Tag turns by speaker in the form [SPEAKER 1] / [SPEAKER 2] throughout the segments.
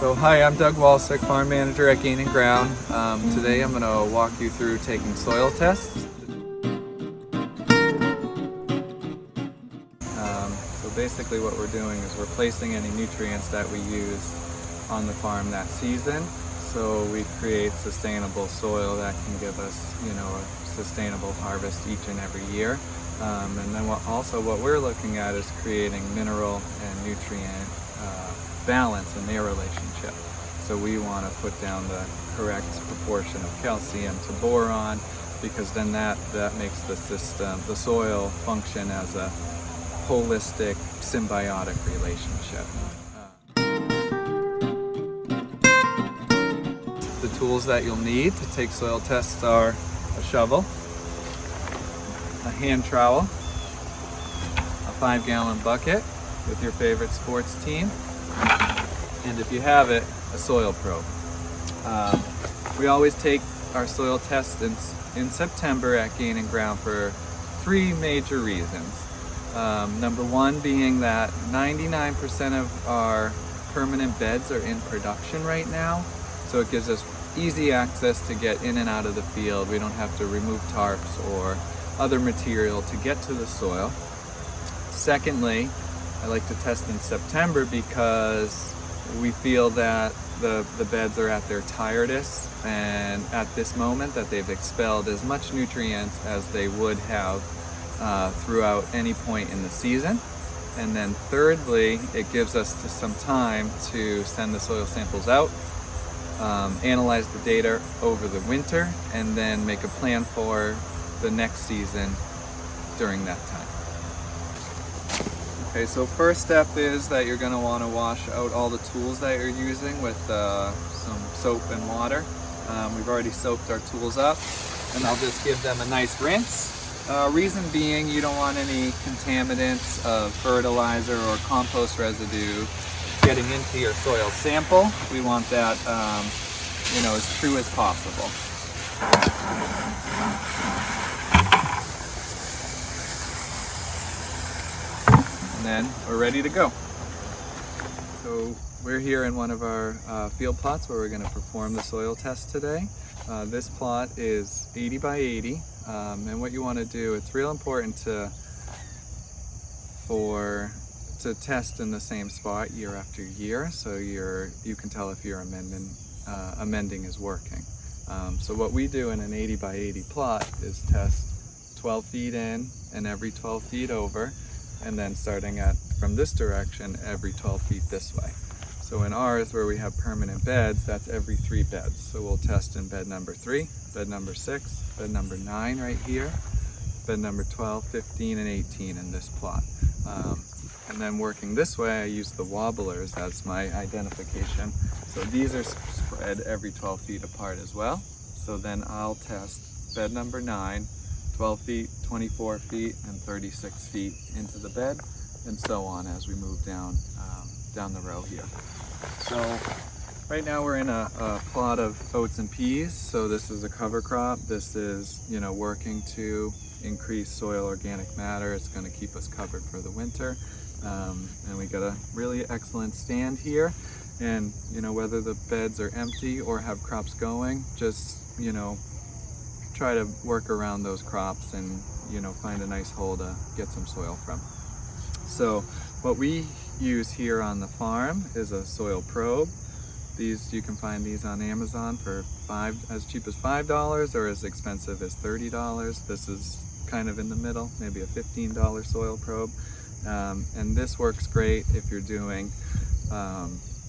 [SPEAKER 1] So hi, I'm Doug Walsick, farm manager at Gain and Ground. Today I'm going to walk you through taking soil tests. So basically what we're doing is replacing any nutrients that we use on the farm that season. So we create sustainable soil that can give us, a sustainable harvest each and every year. And then what we're looking at is creating mineral and nutrient balance in their relationship. So we want to put down the correct proportion of calcium to boron, because then that makes the soil function as a holistic, symbiotic relationship. The tools that you'll need to take soil tests are a shovel, a hand trowel, a 5-gallon bucket with your favorite sports team, and if you have it, a soil probe. We always take our soil tests in September at Gain and Ground for 3 major reasons. Number one being that 99% of our permanent beds are in production right now, so it gives us easy access to get in and out of the field. We don't have to remove tarps or other material to get to the soil. Secondly, I like to test in September because we feel that the beds are at their tiredest, and at this moment that they've expelled as much nutrients as they would have throughout any point in the season. And then thirdly, it gives us some time to send the soil samples out, analyze the data over the winter, and then make a plan for the next season during that time. Okay, so first step is that you're going to want to wash out all the tools that you're using with some soap and water. We've already soaked our tools up, and I'll just give them a nice rinse. Reason being, you don't want any contaminants of fertilizer or compost residue getting into your soil sample. We want that as true as possible. And then we're ready to go. So we're here in one of our field plots where we're going to perform the soil test today. This plot is 80 by 80, and what you want to do, it's real important to test in the same spot year after year, so you can tell if your amending is working. So what we do in an 80 by 80 plot is test 12 feet in and every 12 feet over, and then starting from this direction every 12 feet this way. So in ours, where we have permanent beds, that's every 3 beds. So we'll test in bed number 3, bed number 6, bed number 9 right here, bed number 12, 15, and 18 in this plot. And then working this way, I use the wobblers as my identification. So these are spread every 12 feet apart as well. So then I'll test bed number 9, 12 feet, 24 feet, and 36 feet into the bed, and so on as we move down the row here. So right now we're in a plot of oats and peas. So this is a cover crop. This is, working to increase soil organic matter. It's going to keep us covered for the winter. And we got a really excellent stand here. And, whether the beds are empty or have crops going, just, try to work around those crops and, find a nice hole to get some soil from. So what we use here on the farm is a soil probe. You can find these on Amazon for as cheap as $5 or as expensive as $30. This is kind of in the middle, maybe a $15 soil probe. And this works great if you're doing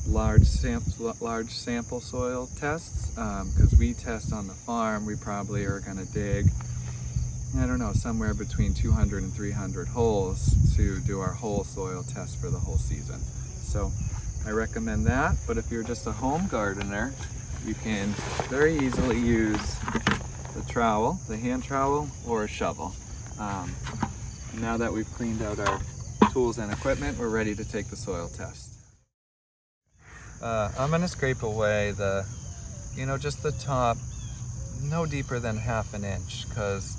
[SPEAKER 1] large sample soil tests, because we test on the farm. We probably are going to dig, somewhere between 200 and 300 holes to do our whole soil test for the whole season. So I recommend that, but if you're just a home gardener, you can very easily use the hand trowel, or a shovel. Now that we've cleaned out our tools and equipment, we're ready to take the soil test. I'm going to scrape away just the top, no deeper than 1/2 inch, because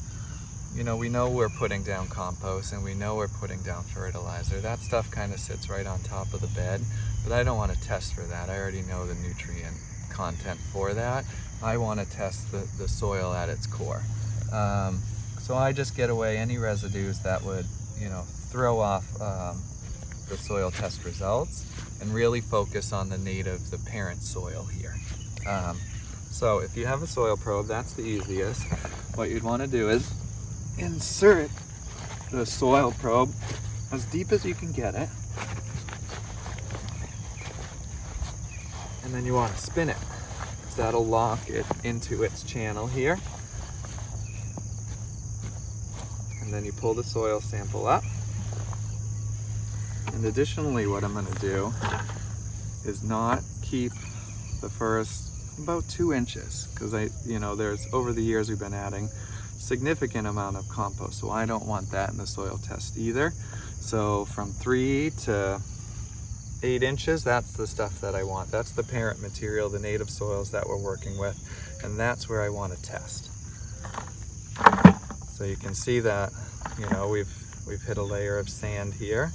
[SPEAKER 1] you know, we know we're putting down compost and we know we're putting down fertilizer. That stuff kind of sits right on top of the bed, but I don't want to test for that. I already know the nutrient content for that. I want to test the soil at its core. So I just get away any residues that would, you know, throw off the soil test results and really focus on the parent soil here. So if you have a soil probe, that's the easiest. What you'd want to do is insert the soil probe as deep as you can get it, and then you want to spin it, so that'll lock it into its channel here. And then you pull the soil sample up. And additionally, what I'm going to do is not keep the first about 2 inches, because there's, over the years we've been adding significant amount of compost, so I don't want that in the soil test either. So from 3 to 8 inches, that's the stuff that I want. That's the parent material, the native soils that we're working with, and that's where I want to test. So you can see that, you know, we've hit a layer of sand here.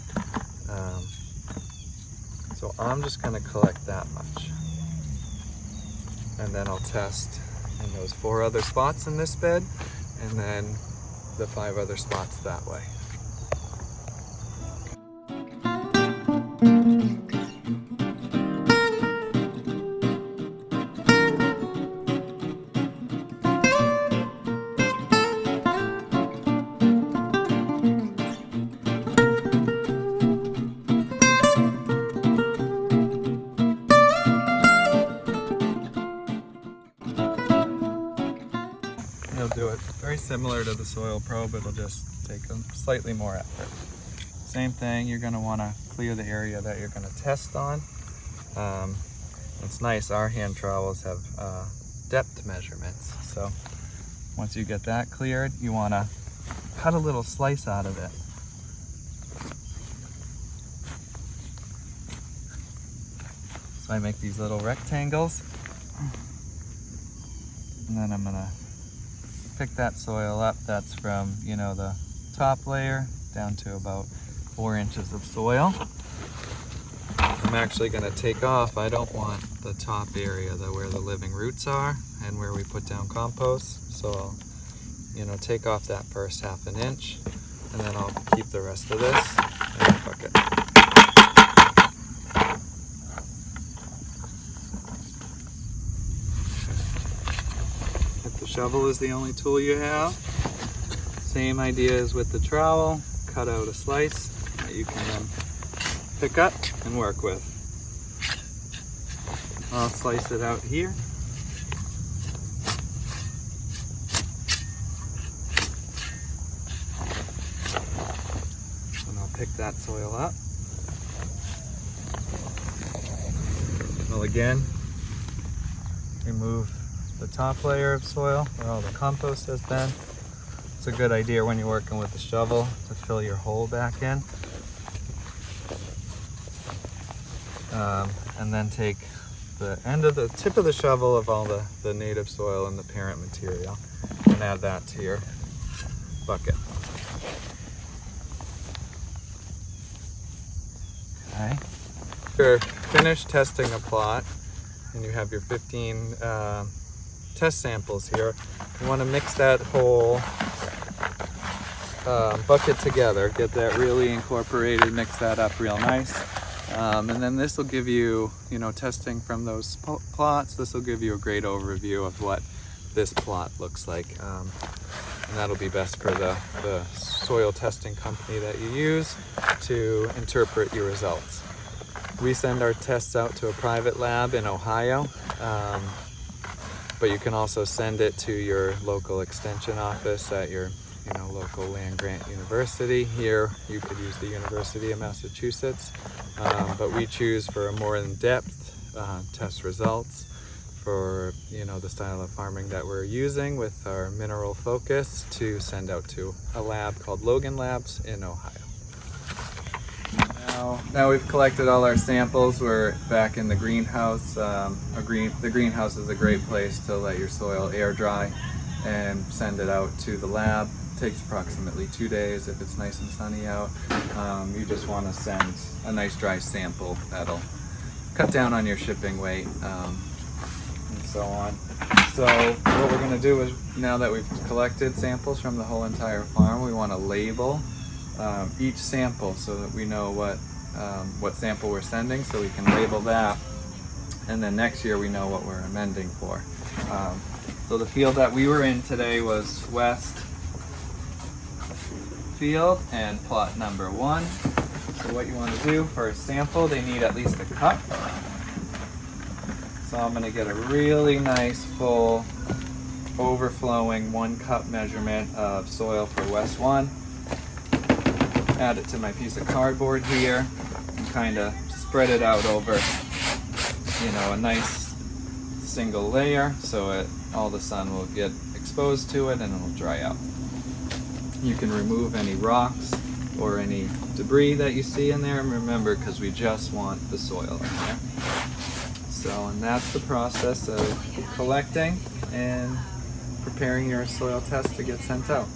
[SPEAKER 1] So I'm just going to collect that much, and then I'll test in those 4 other spots in this bed, and then the 5 other spots that way. You'll do it very similar to the soil probe, it'll just take a slightly more effort. Same thing, you're going to want to clear the area that you're going to test on. It's nice, our hand trowels have depth measurements, so once you get that cleared, you want to cut a little slice out of it. So I make these little rectangles, and then I'm going to pick that soil up. That's from, you know, the top layer down to about 4 inches of soil. I'm actually going to take off, I don't want the top area where the living roots are and where we put down compost, so I'll, you know, take off that first 1/2 inch, and then I'll keep the rest of this in the bucket. Shovel is the only tool you have. Same idea as with the trowel. Cut out a slice that you can then pick up and work with. I'll slice it out here. And I'll pick that soil up. Well, again, remove the top layer of soil where all the compost has been. It's a good idea when you're working with the shovel to fill your hole back in. And then take the end of the tip of the shovel of all the native soil and the parent material and add that to your bucket. Okay. You're finished testing a plot and you have your 15 test samples here. You want to mix that whole bucket together, get that really incorporated, mix that up real nice. And then this will give you, you know, testing from those plots, this will give you a great overview of what this plot looks like. And that'll be best for the soil testing company that you use to interpret your results. We send our tests out to a private lab in Ohio. But you can also send it to your local extension office at your, you know, local land-grant university. Here, you could use the University of Massachusetts, but we choose for a more in-depth test results for, you know, the style of farming that we're using with our mineral focus to send out to a lab called Logan Labs in Ohio. Now we've collected all our samples. We're back in the greenhouse. The greenhouse is a great place to let your soil air dry and send it out to the lab takes approximately 2 days. If it's nice and sunny out, you just want to send a nice dry sample that'll cut down on your shipping weight, and so on. So what we're going to do is, now that we've collected samples from the whole entire farm, we want to label each sample so that we know what sample we're sending, so we can label that, and then next year we know what we're amending for. So the field that we were in today was West Field and plot number 1. So what you want to do for a sample, they need at least a cup. So I'm going to get a really nice full overflowing 1 cup measurement of soil for West 1. Add it to my piece of cardboard here and kind of spread it out over, a nice single layer, so all the sun will get exposed to it and it will dry out. You can remove any rocks or any debris that you see in there, and remember, because we just want the soil in there. So, and that's the process of collecting and preparing your soil test to get sent out.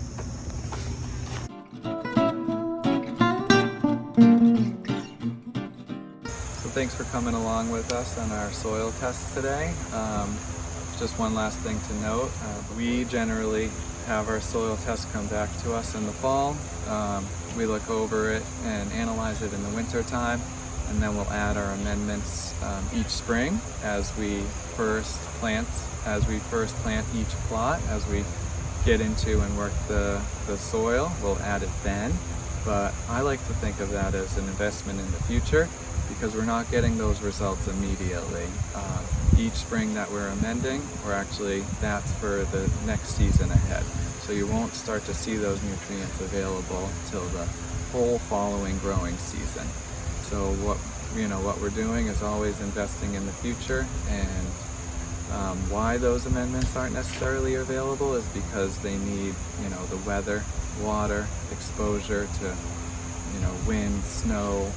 [SPEAKER 1] So thanks for coming along with us on our soil test today. Just one last thing to note, we generally have our soil test come back to us in the fall. We look over it and analyze it in the winter time, and then we'll add our amendments each spring as we first plant each plot. As we get into and work the soil, we'll add it then. But I like to think of that as an investment in the future, because we're not getting those results immediately. Each spring that we're amending, that's for the next season ahead. So you won't start to see those nutrients available till the whole following growing season. So what we're doing is always investing in the future, and why those amendments aren't necessarily available is because they need, the weather, water, exposure to, wind, snow,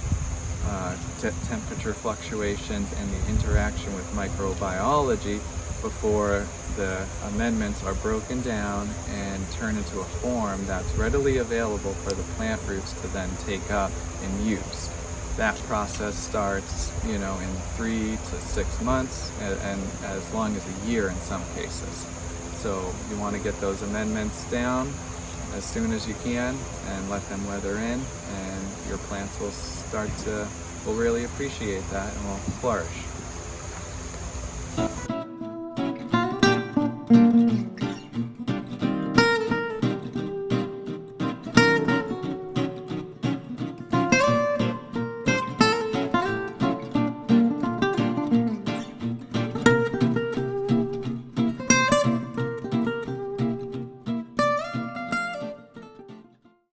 [SPEAKER 1] temperature fluctuations, and the interaction with microbiology before the amendments are broken down and turn into a form that's readily available for the plant roots to then take up and use. That process starts, in 3 to 6 months, and as long as a year in some cases. So you want to get those amendments down as soon as you can and let them weather in, and your plants will really appreciate that and will flourish.